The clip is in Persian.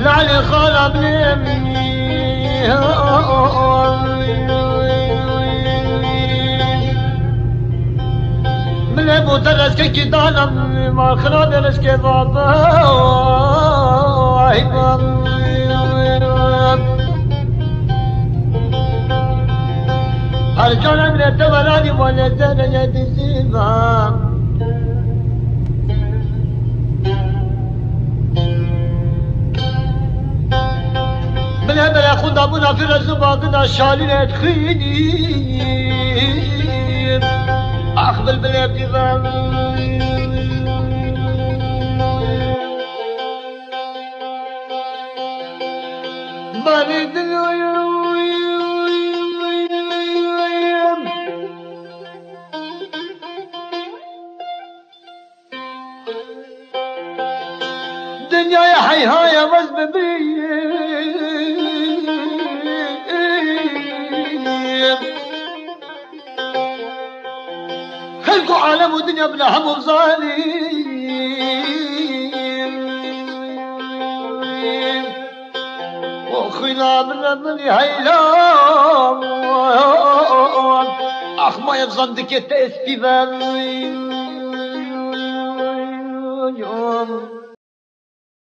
لعلي خرب لمي من ابو ترس كي دانا ما خراب درس كي بابا ارجعنا من التبراني ولا درجة السيما من هذا ياخذ ابونا في الزباطنا شالين تخيني اخذ بالبلاد بريد دنيا يا حيها يا مزبب خلقوا عالم ودنيا بلا هم وظالم وخينا من هيلام اخ ما يغزندك يتأسفي